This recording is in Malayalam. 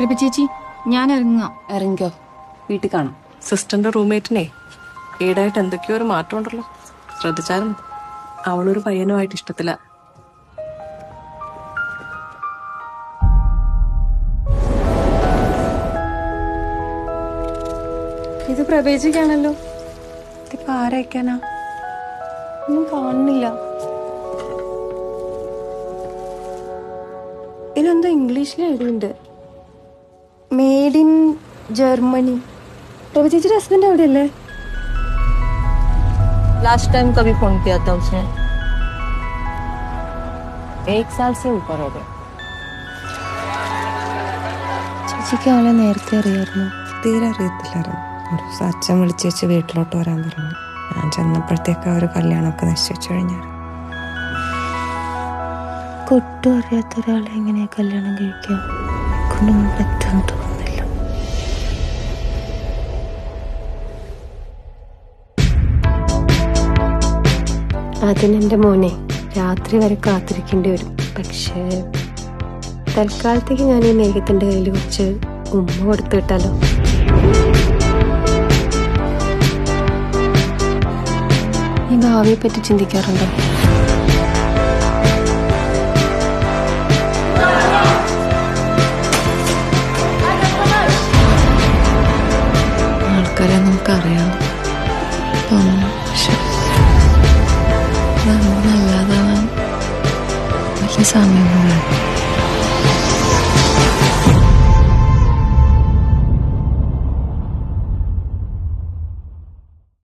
പ്രഭ ചേച്ചി ഞാൻ ഇറങ്ങിക്കോ, വീട്ടിൽ കാണാം. സിസ്റ്ററിന്റെ റൂംമേറ്റിനെ ഈടായിട്ട് എന്തൊക്കെയോ ഒരു മാറ്റം ഉണ്ടല്ലോ, ശ്രദ്ധിച്ചായിരുന്നു. അവളൊരു പയ്യനുമായിട്ട് ഇഷ്ടത്തില്ല. ഇത് പ്രവേശിക്കാണല്ലോ. ഇതിപ്പോ ആരയക്കാനാ? ഒന്നും കാണുന്നില്ല. ഇതിലെന്തോ ഇംഗ്ലീഷിൽ എഴുതുന്നുണ്ട്, मेड इन जर्मनी. प्रभा ചേച്ചിയുടെ ഹസ്ബൻഡ് എവിടെയല്ലേ? लास्ट टाइम कभी फोन किया था उसने, 1 साल से ऊपर हो गया. ചേച്ചിക്ക് ആളെ നേരത്തെ അറിയാമായിരുന്നു? തീരെ അറിയത്തില്ലായിരുന്നു. ഒരു ദിവസം അച്ഛൻ വിളിച്ച് വെച്ച് വീട്ടിലോട്ട് വരാൻ പറഞ്ഞു. ഞാൻ ചെന്നപ്പോഴത്തേക്ക് അവർ കല്യാണമൊക്കെ നിശ്ചയിച്ചു കഴിഞ്ഞാൽ. ഒട്ടും അറിയാത്ത ഒരാളെ എങ്ങനെയാ കല്യാണം കഴിക്കുക? കൊണ്ടൊന്നും പറ്റുമെന്ന് തോന്നുന്നില്ല. അതിനെന്റെ മോനെ രാത്രി വരെ കാത്തിരിക്കേണ്ടി വരും. പക്ഷേ തൽക്കാലത്തേക്ക് ഞാൻ ഈ മേഘത്തിന്റെ കയ്യിൽ വെച്ച് ഉമ്മ കൊടുത്തു വിട്ടാലോ? ഈ ഭാവിയെ പറ്റി ചിന്തിക്കാറുണ്ടോ? ആൾക്കാരെ നമുക്കറിയാം തോന്നുന്നു, പക്ഷെ നമ്മൾ നല്ലതാവാൻ വലിയ സമയമൊന്നും വേണം.